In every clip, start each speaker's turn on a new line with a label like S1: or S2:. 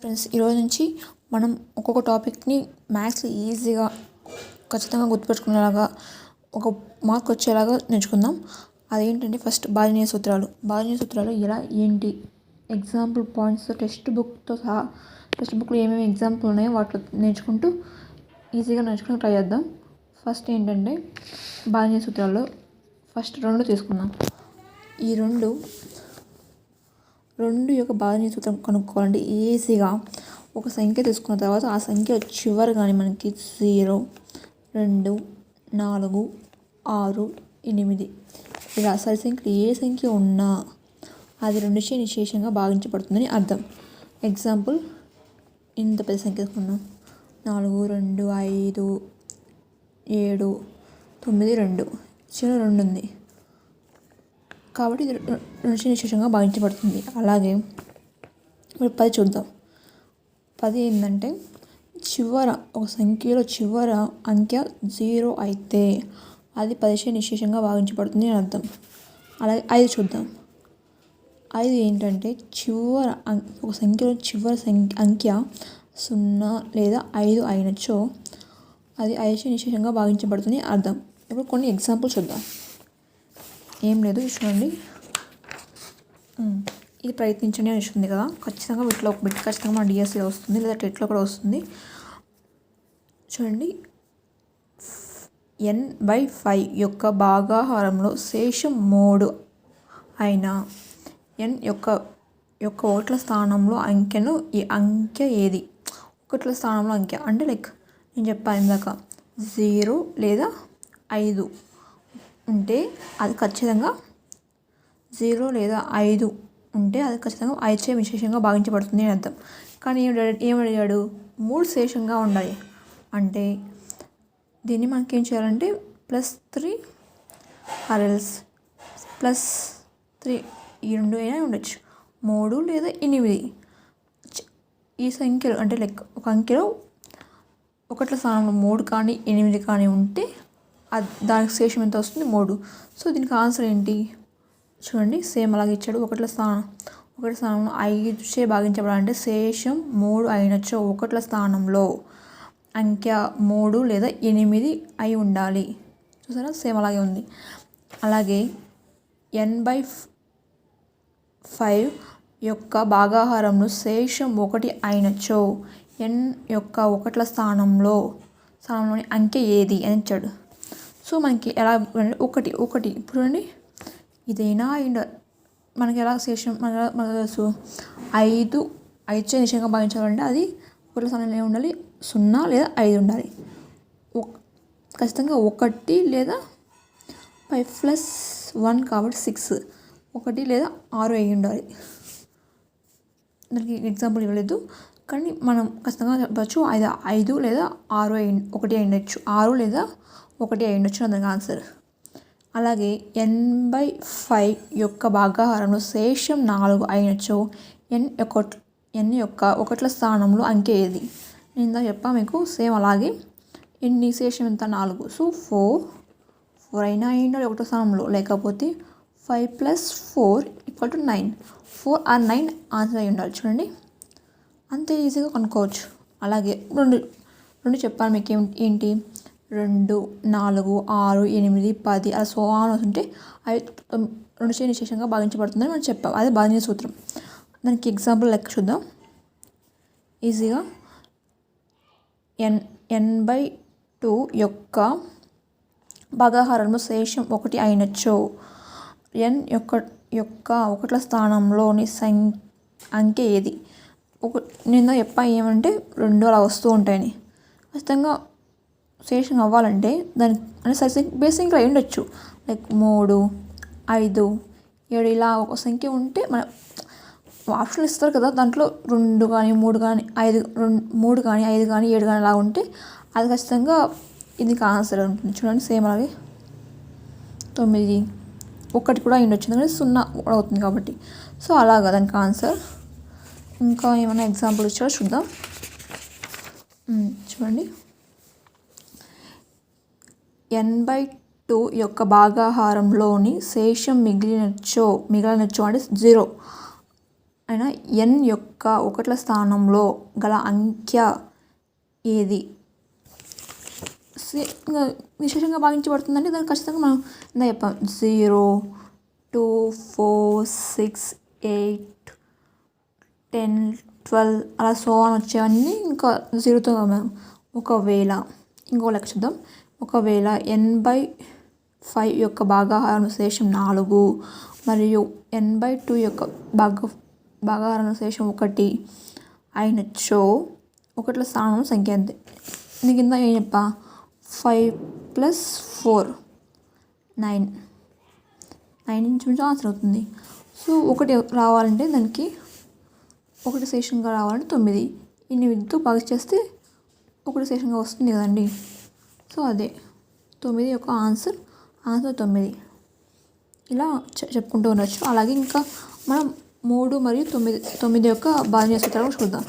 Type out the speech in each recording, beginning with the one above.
S1: Friends, ఈరోజు నుంచి మనం ఒక్కొక్క టాపిక్ని మ్యాథ్స్లో ఈజీగా ఖచ్చితంగా గుర్తుపెట్టుకునేలాగా ఒక మార్క్ వచ్చేలాగా నేర్చుకుందాం. అదేంటంటే ఫస్ట్ భాజనీయ సూత్రాలు ఎలా ఏంటి ఎగ్జాంపుల్ పాయింట్స్తో టెక్స్ట్ బుక్లో ఏమేమి ఎగ్జాంపుల్ ఉన్నాయో వాటిలో నేర్చుకుంటూ ఈజీగా నేర్చుకుని ట్రై చేద్దాం. ఫస్ట్ ఏంటంటే భాజనీయ సూత్రాల్లో ఫస్ట్ 2 తీసుకుందాం. ఈ రెండు యొక్క భాజనీయ సూత్రం కనుక్కోవాలంటే ఈజీగా ఒక సంఖ్య తీసుకున్న తర్వాత ఆ సంఖ్య చివరి కానీ మనకి 0, 2, 4, 6, 8 ఇలా సరి సంఖ్యలు ఏ సంఖ్య ఉన్నా అది 2చే నిశేషంగా భాగించబడుతుందని అర్థం. ఎగ్జాంపుల్, ఇంత పెద్ద సంఖ్య తీసుకున్నాం, 4, 2, 5, 7, 9, 2 చివరి 2 ఉంది కాబట్టి ఇది 2చే నిశేషంగా భావించబడుతుంది. అలాగే ఇప్పుడు 10 చూద్దాం. 10 ఏంటంటే ఒక సంఖ్యలో చివర అంకె 0 అయితే అది 10చే నిశేషంగా భావించబడుతుంది అని అర్థం. అలాగే 5 చూద్దాం. 5 ఏంటంటే ఒక సంఖ్యలో చివరి అంకె 0 లేదా 5 అయినచో అది 5చే నిశేషంగా భావించబడుతుంది అర్థం. ఇప్పుడు కొన్ని ఎగ్జాంపుల్ చూద్దాం. ఏం లేదు, చూడండి, ఇది ప్రయత్నించండి అని వస్తుంది కదా. ఖచ్చితంగా వీటిలో ఒక బిట్ ఖచ్చితంగా మన డిఎస్సిలో వస్తుంది లేదా టెట్లో కూడా వస్తుంది. చూడండి, n/5 యొక్క భాగాహారంలో శేషం 3 అయిన n యొక్క ఒకట్ల స్థానంలో అంకెను ఈ అంకె ఏది? ఒకట్ల స్థానంలో అంకె అంటే నేను చెప్పాను ఇందాక 0 లేదా 5 ఉంటే అది ఖచ్చితంగా 0 లేదా 5 ఉంటే అది ఖచ్చితంగా 5చే విశేషంగా భావించబడుతుంది అని అర్థం. కానీ ఏమడిగాడు? 3 శేషంగా ఉండాలి అంటే దీన్ని మనకేం చేయాలంటే +3 ఆర్ఎల్స్ +3 ఈ 2 అయినా ఉండొచ్చు, 3 లేదా 8 ఈ సంఖ్యలు అంటే ఒక అంకెలో ఒకట్ల స్థానంలో 3 కానీ 8 కానీ ఉంటే దానికి శేషం ఎంత వస్తుంది? 3. సో దీనికి ఆన్సర్ ఏంటి? చూడండి, సేమ్ అలాగే ఇచ్చాడు. ఒకట్ల స్థానంలో 5చే భాగించబడాలంటే శేషం 3 అయినచో ఒకట్ల స్థానంలో అంకె 3 లేదా 8 అయి ఉండాలి. చూసారా, సేమ్ అలాగే ఉంది. అలాగే n/5 యొక్క భాగాహారంలో శేషం 1 అయినచో n యొక్క ఒకట్ల స్థానంలోని అంకె ఏది అని ఇచ్చాడు. సో మనకి ఎలా ఒకటి ఇప్పుడు చూడండి, ఇదైనా మనకి ఎలా శేషం మనకు తెలుసు, 5చే నిశేషంగా భావించాలంటే అది ఒకట్ల స్థానంలో ఉండాలి, 0 లేదా 5 ఉండాలి. ఖచ్చితంగా 1 లేదా 5 + 1 కాబట్టి 6, 1 లేదా 6 అయి ఉండాలి. దానికి ఎగ్జాంపుల్ ఇవ్వలేదు కానీ మనం ఖచ్చితంగా చెప్పచ్చు 5 లేదా 6 1 అయి ఉండొచ్చు, 6 లేదా 1 అయి ఉండొచ్చు దానికి ఆన్సర్. అలాగే n/5 యొక్క భాగాహారంలో శేషం 4 అయినచో n యొక్క ఒకట్ల స్థానంలో అంకె ఏది? నేను ఇందాక చెప్పా మీకు, సేమ్ అలాగే ఎన్ని శేషం ఎంత? 4. సో 4 అయినా అయి ఉండాలి ఒకటో స్థానంలో, లేకపోతే 5 + 4 = 9, 4 or 9 ఆన్సర్ అయి ఉండాలి. చూడండి, అంతే ఈజీగా కనుక్కోవచ్చు. అలాగే రెండు చెప్పాను మీకు ఏంటి, 2, 4, 6, 8, 10 అలా సోఆన్ వస్తుంటే అవి 2చే నిశేషంగా భావించబడుతుందని మనం చెప్పాం. అదే భాజనీయ సూత్రం. దానికి ఎగ్జాంపుల్ లెక్క చూద్దాం ఈజీగా. n/2 యొక్క భాగాహారంలో శేషం 1 అయినచో n యొక్క ఒకట్ల స్థానంలోని అంకె ఏది? నేను చెప్పా ఏమంటే 2 అలా వస్తూ ఉంటాయని. ఖచ్చితంగా శేషం అవ్వాలంటే దానికి అంటే బేసిక్ అయి ఉండొచ్చు, 3, 5, 7 ఇలా ఒక సంఖ్య ఉంటే మన ఆప్షన్ ఇస్తారు కదా, దాంట్లో 2 కానీ 3 కానీ 5 కానీ 5 కానీ 7 కానీ అలా ఉంటే అది ఖచ్చితంగా దీనికి ఆన్సర్ ఉంటుంది. చూడండి, సేమ్ అలాగే 9, 1 కూడా అయి ఉండొచ్చు ఎందుకంటే 0 అవుతుంది కాబట్టి. సో అలాగా దానికి ఆన్సర్. ఇంకా ఏమైనా ఎగ్జాంపుల్ ఇచ్చారో చూద్దాం. చూడండి, n/2 యొక్క భాగాహారంలోని శేషం మిగిలినచో అంటే 0 అయిన n యొక్క ఒకట్ల స్థానంలో గల అంకె ఏది? నిశేషంగా భాగించబడుతుందంటే దాన్ని ఖచ్చితంగా మనం ఇందా చెప్పాం 0, 2, 4, 6, 8, 10, 12 అలా అని వచ్చేవన్నీ ఇంకా 0తో ఒకవేళ ఇంకో లెక్క చూద్దాం. ఒకవేళ n/5 యొక్క భాగాహారం శేషం 4 మరియు n/2 యొక్క భాగాహారం శేషం 1 అయినచో ఒకట్ల స్థానంలో సంఖ్య అంతే. దీని కింద ఏం చెప్పా 5 + 4 9 నుంచి ఆన్సర్ అవుతుంది. సో 1 రావాలంటే దానికి 1 శేషంగా రావాలంటే 9. 8తో భాగిస్తే 1 శేషంగా వస్తుంది కదండి. సో అదే 9 యొక్క ఆన్సర్ 9. ఇలా చెప్పుకుంటూ ఉండొచ్చు. అలాగే ఇంకా మనం 3 మరియు 9 యొక్క భాజనీయ సూత్రాలు చూద్దాం.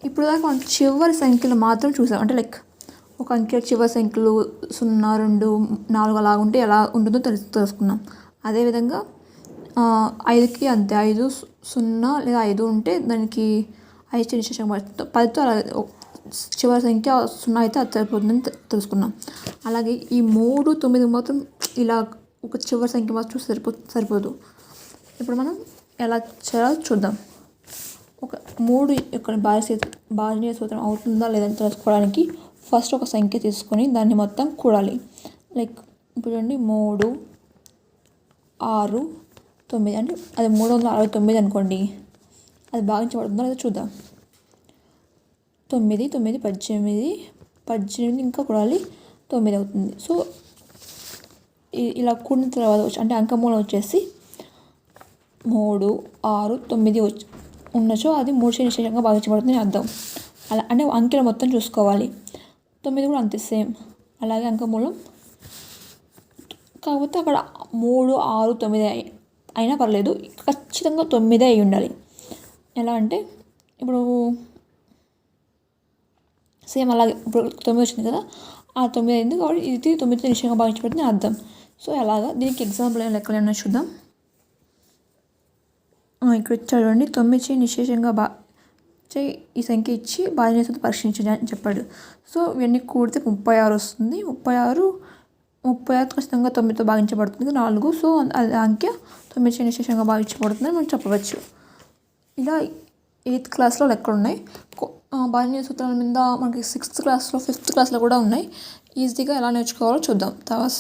S1: ఇప్పుడు దాకా మనం చివరి సంఖ్యలు మాత్రం చూసాం. అంటే లైక్ ఒక అంకె చివరి సంఖ్యలు 0, 2, 4 అలా ఉంటే ఎలా ఉంటుందో తెలుసుకున్నాం. అదేవిధంగా 5కి అంతే 5, 0 లేదా 5 ఉంటే దానికి 5 నిశేషంగా భాగిస్తాం. 10తో అలా చివరి సంఖ్య 0 అయితే అది సరిపోతుందని తెలుసుకున్నాం. అలాగే ఈ 3, 9 మాత్రం ఇలా ఒక చివరి సంఖ్య మాత్రం చూస్తే సరిపోదు. ఇప్పుడు మనం ఎలా చేయాలో చూద్దాం. ఒక 3 యొక్క భాజనీయ సూత్రం అవుతుందా లేదని తెలుసుకోవడానికి ఫస్ట్ ఒక సంఖ్య తీసుకొని దాన్ని మొత్తం కూడాలి. లైక్ ఇప్పుడు చూడండి 3, 6, 9 అంటే అది 369 అనుకోండి. అది భాగించబడుతుందా లేదా చూద్దాం. 9, 9, 18 ఇంకా కూడాలి 9 అవుతుంది. సో ఇలా కూడిన తర్వాత అంటే అంకమూలం వచ్చేసి 3, 6, 9 ఉన్నచో అది 3 నిశేషంగా భాగించబడుతుంది అర్థం. అలా అంటే అంకెలు మొత్తం చూసుకోవాలి. 9 కూడా అంతే సేమ్. అలాగే అంకమూలం కాకపోతే అక్కడ 3, 6, 9 అయినా పర్లేదు. ఖచ్చితంగా 9 అయి ఉండాలి. ఎలా అంటే ఇప్పుడు సేమ్ అలాగే ఇప్పుడు 9 వచ్చింది కదా, ఆ 9 అయింది కాబట్టి ఇది 9తో నిశేషంగా భాగించబడుతుంది అర్థం. సో అలాగా దీనికి ఎగ్జాంపుల్ లెక్కలు ఏమైనా చూద్దాం. ఇక్కడ చూడండి 9 నిశేషంగా ఈ సంఖ్య ఇచ్చి భాజనీయ సూత్రం పరీక్షించండి అని చెప్పాడు. సో ఇవన్నీ కూడితే 36 వస్తుంది. 36 ఖచ్చితంగా 9తో భాగించబడుతుంది 4. సో అది అంకె 9 నిశేషంగా భాగించబడుతుందని మనం చెప్పవచ్చు. ఇలా 8th క్లాస్లో లెక్కలు ఉన్నాయి. భాజనీయ సూత్రాల మీద మనకి 6th క్లాస్లో 5th క్లాస్లో కూడా ఉన్నాయి. ఈజీగా ఎలా నేర్చుకోవాలో చూద్దాం తర్వాత